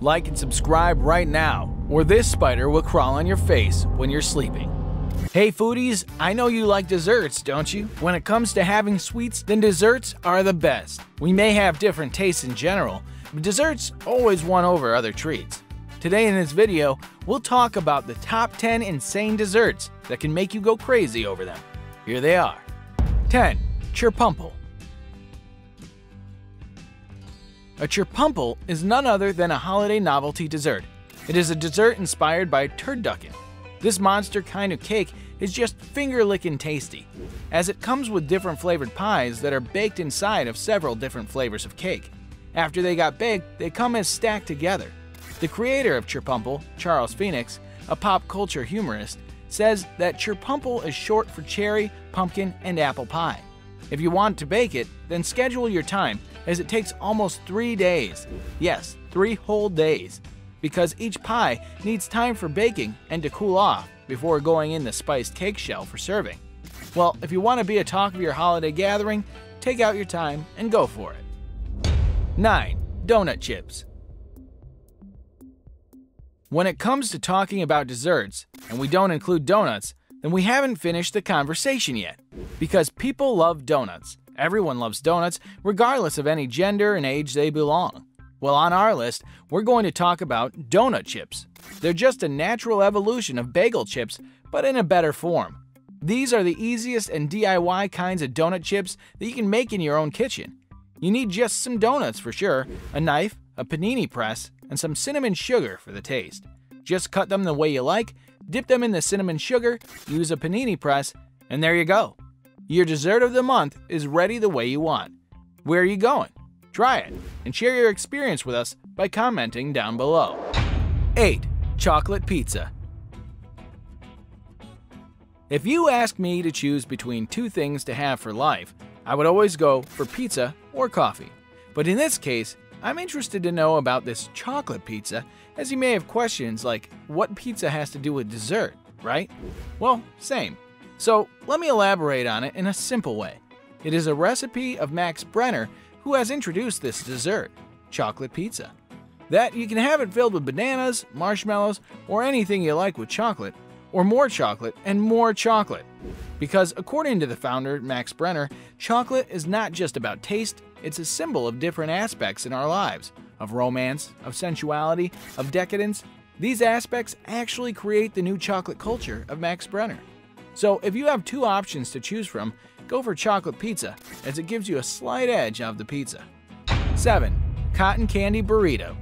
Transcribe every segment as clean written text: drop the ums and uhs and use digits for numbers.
Like and subscribe right now, or this spider will crawl on your face when you're sleeping. Hey foodies, I know you like desserts, don't you? When it comes to having sweets, then desserts are the best. We may have different tastes in general, but desserts always won over other treats. Today in this video, we'll talk about the top 10 insane desserts that can make you go crazy over them. Here they are. 10. Chirpumple. A Chirpumple is none other than a holiday novelty dessert. It is a dessert inspired by Turducken. This monster kind of cake is just finger-licking tasty, as it comes with different flavored pies that are baked inside of several different flavors of cake. After they got baked, they come as stacked together. The creator of Chirpumple, Charles Phoenix, a pop culture humorist, says that Chirpumple is short for cherry, pumpkin, and apple pie. If you want to bake it, then schedule your time, as it takes almost 3 days. Yes, 3 whole days. Because each pie needs time for baking and to cool off before going in the spiced cake shell for serving. Well, if you want to be a talk of your holiday gathering, take out your time and go for it. 9. Donut chips. When it comes to talking about desserts, and we don't include donuts, then we haven't finished the conversation yet. Because people love donuts. Everyone loves donuts, regardless of any gender and age they belong. Well, on our list, we're going to talk about donut chips. They're just a natural evolution of bagel chips, but in a better form. These are the easiest and DIY kinds of donut chips that you can make in your own kitchen. You need just some donuts for sure, a knife, a panini press, and some cinnamon sugar for the taste. Just cut them the way you like, dip them in the cinnamon sugar, use a panini press, and there you go. Your dessert of the month is ready the way you want. Where are you going? Try it, and share your experience with us by commenting down below. 8. Chocolate pizza. If you ask me to choose between 2 things to have for life, I would always go for pizza or coffee. But in this case, I'm interested to know about this chocolate pizza, as you may have questions like what pizza has to do with dessert, right? Well, same. So let me elaborate on it in a simple way. It is a recipe of Max Brenner, who has introduced this dessert, chocolate pizza. That you can have it filled with bananas, marshmallows, or anything you like with chocolate, or more chocolate and more chocolate. Because according to the founder, Max Brenner, chocolate is not just about taste, it's a symbol of different aspects in our lives, of romance, of sensuality, of decadence. These aspects actually create the new chocolate culture of Max Brenner. So if you have 2 options to choose from, go for chocolate pizza, as it gives you a slight edge of the pizza. 7. Cotton candy burrito.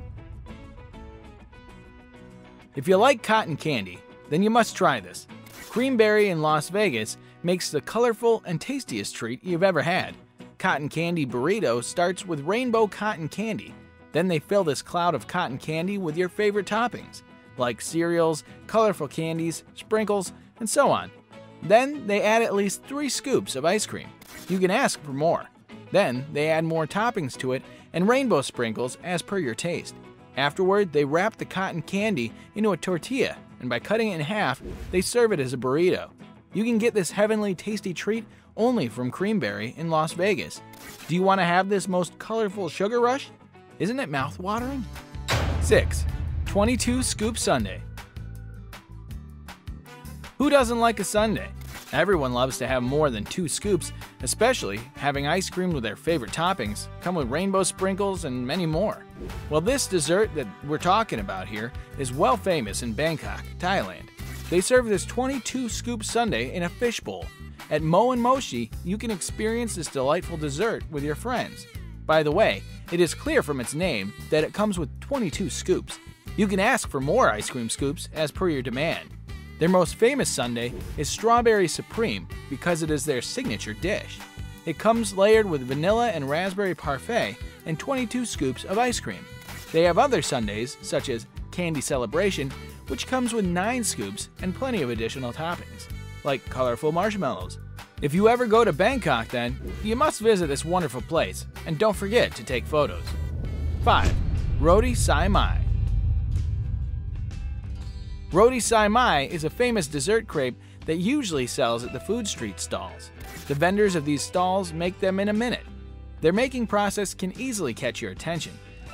If you like cotton candy, then you must try this. Creamberry in Las Vegas makes the colorful and tastiest treat you've ever had. Cotton candy burrito starts with rainbow cotton candy. Then they fill this cloud of cotton candy with your favorite toppings, like cereals, colorful candies, sprinkles, and so on. Then they add at least 3 scoops of ice cream. You can ask for more. Then they add more toppings to it and rainbow sprinkles as per your taste. Afterward, they wrap the cotton candy into a tortilla, and by cutting it in half, they serve it as a burrito. You can get this heavenly tasty treat only from Creamberry in Las Vegas. Do you want to have this most colorful sugar rush? Isn't it mouth-watering? 6. 22 scoop sundae. Who doesn't like a sundae? Everyone loves to have more than 2 scoops, especially having ice cream with their favorite toppings, come with rainbow sprinkles and many more. Well, this dessert that we're talking about here is well famous in Bangkok, Thailand. They serve this 22 scoop sundae in a fishbowl. At Mo and Moshi, you can experience this delightful dessert with your friends. By the way, it is clear from its name that it comes with 22 scoops. You can ask for more ice cream scoops as per your demand. Their most famous sundae is Strawberry Supreme because it is their signature dish. It comes layered with vanilla and raspberry parfait and 22 scoops of ice cream. They have other sundaes, such as Candy Celebration, which comes with 9 scoops and plenty of additional toppings, like colorful marshmallows. If you ever go to Bangkok then, you must visit this wonderful place, and don't forget to take photos. 5. Roadie Saimai. Roadie Saimai is a famous dessert crepe that usually sells at the food street stalls. The vendors of these stalls make them in a minute. Their making process can easily catch your attention.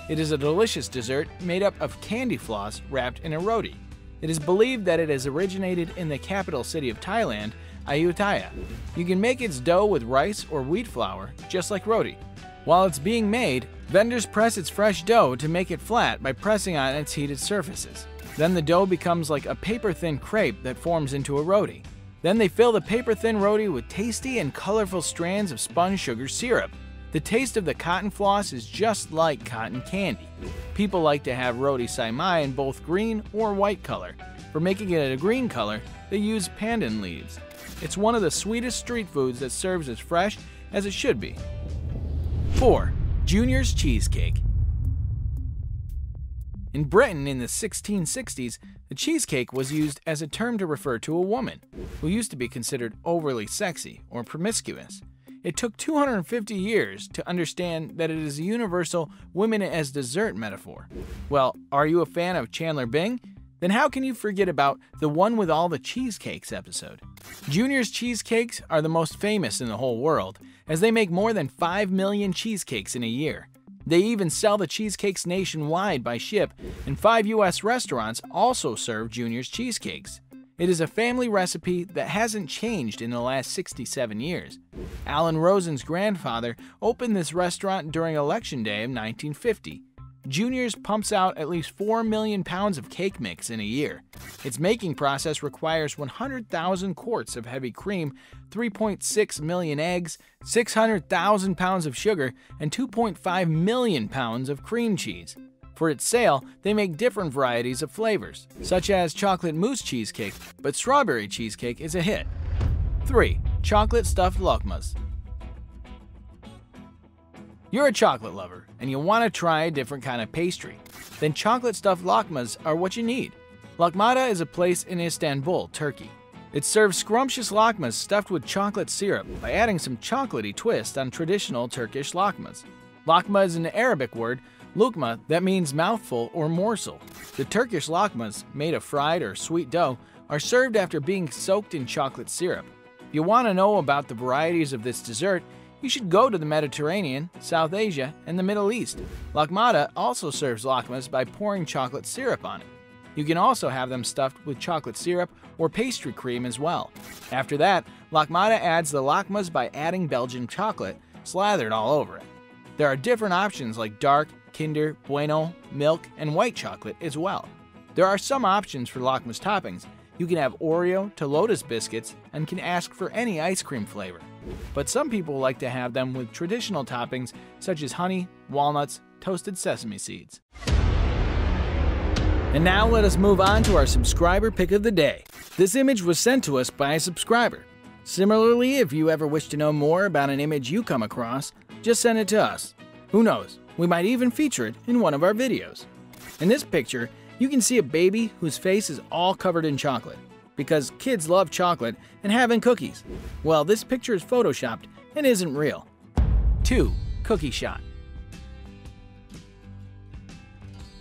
It is a delicious dessert made up of candy floss wrapped in a roti. It is believed that it has originated in the capital city of Thailand, Ayutthaya. You can make its dough with rice or wheat flour, just like roti. While it's being made, vendors press its fresh dough to make it flat by pressing on its heated surfaces. Then the dough becomes like a paper-thin crepe that forms into a roti. Then they fill the paper-thin roti with tasty and colorful strands of spun sugar syrup. The taste of the cotton floss is just like cotton candy. People like to have Roadie Saimai in both green or white color. For making it a green color, they use pandan leaves. It's one of the sweetest street foods that serves as fresh as it should be. 4. Junior's Cheesecake. In Britain in the 1660s, the cheesecake was used as a term to refer to a woman who used to be considered overly sexy or promiscuous. It took 250 years to understand that it is a universal women as dessert metaphor. Well, are you a fan of Chandler Bing? Then how can you forget about the One with All the Cheesecakes episode? Junior's cheesecakes are the most famous in the whole world, as they make more than 5 million cheesecakes in a year. They even sell the cheesecakes nationwide by ship, and 5 U.S. restaurants also serve Junior's cheesecakes. It is a family recipe that hasn't changed in the last 67 years. Alan Rosen's grandfather opened this restaurant during Election Day of 1950. Junior's pumps out at least 4 million pounds of cake mix in a year. Its making process requires 100,000 quarts of heavy cream, 3.6 million eggs, 600,000 pounds of sugar, and 2.5 million pounds of cream cheese. For its sale, they make different varieties of flavors, such as chocolate mousse cheesecake, but strawberry cheesecake is a hit. 3. Chocolate stuffed Lakmas. You're a chocolate lover, and you want to try a different kind of pastry. Then chocolate stuffed Lakmas are what you need. Lakmada is a place in Istanbul, Turkey. It serves scrumptious Lakmas stuffed with chocolate syrup by adding some chocolatey twist on traditional Turkish Lakmas. Lakma is an Arabic word, lukma, that means mouthful or morsel. The Turkish Lakmas, made of fried or sweet dough, are served after being soaked in chocolate syrup. If you want to know about the varieties of this dessert, you should go to the Mediterranean, South Asia, and the Middle East. Lakmada also serves lakmas by pouring chocolate syrup on it. You can also have them stuffed with chocolate syrup or pastry cream as well. After that, Lakmada adds the lakmas by adding Belgian chocolate slathered all over it. There are different options like dark, Kinder, Bueno, milk, and white chocolate as well. There are some options for Lakmas toppings. You can have Oreo to Lotus biscuits and can ask for any ice cream flavor. But some people like to have them with traditional toppings such as honey, walnuts, toasted sesame seeds. And now let us move on to our subscriber pick of the day. This image was sent to us by a subscriber. Similarly, if you ever wish to know more about an image you come across, just send it to us. Who knows, we might even feature it in one of our videos. In this picture, you can see a baby whose face is all covered in chocolate, because kids love chocolate and having cookies. Well, this picture is photoshopped and isn't real. 2. Cookie shot.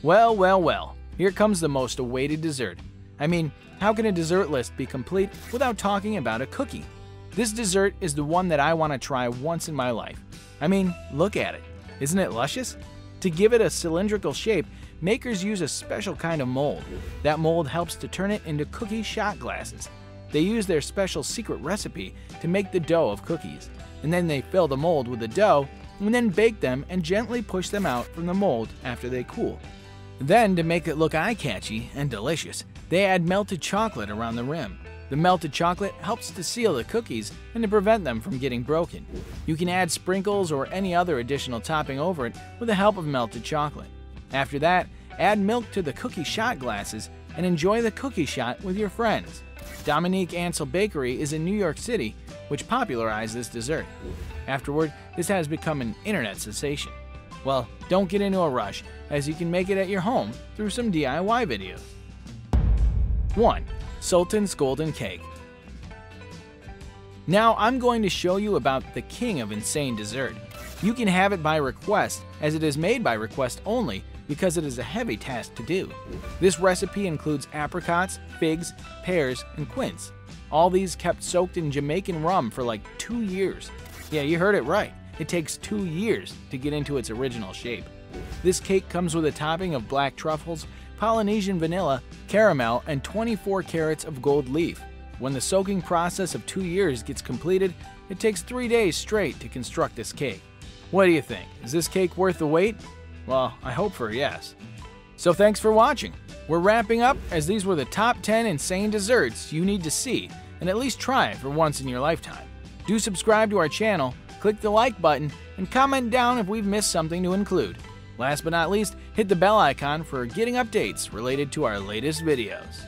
Well, here comes the most awaited dessert. I mean, how can a dessert list be complete without talking about a cookie? This dessert is the one that I want to try once in my life. I mean, look at it. Isn't it luscious? To give it a cylindrical shape, makers use a special kind of mold. That mold helps to turn it into cookie shot glasses. They use their special secret recipe to make the dough of cookies, and then they fill the mold with the dough and then bake them and gently push them out from the mold after they cool. Then, to make it look eye-catchy and delicious, they add melted chocolate around the rim. The melted chocolate helps to seal the cookies and to prevent them from getting broken. You can add sprinkles or any other additional topping over it with the help of melted chocolate. After that, add milk to the cookie shot glasses and enjoy the cookie shot with your friends. Dominique Ansel Bakery is in New York City, which popularized this dessert. Afterward, this has become an internet sensation. Well, don't get into a rush, as you can make it at your home through some DIY videos. 1. Sultans Golden Cake. Now I'm going to show you about the king of insane dessert. You can have it by request, as it is made by request only because it is a heavy task to do. This recipe includes apricots, figs, pears, and quince. All these kept soaked in Jamaican rum for like 2 years. Yeah, you heard it right. It takes 2 years to get into its original shape. This cake comes with a topping of black truffles, Polynesian vanilla, caramel, and 24 carats of gold leaf. When the soaking process of 2 years gets completed, it takes 3 days straight to construct this cake. What do you think? Is this cake worth the wait? Well, I hope for a yes. So thanks for watching. We're wrapping up, as these were the top 10 insane desserts you need to see and at least try for once in your lifetime. Do subscribe to our channel, click the like button, and comment down if we've missed something to include. Last but not least, hit the bell icon for getting updates related to our latest videos.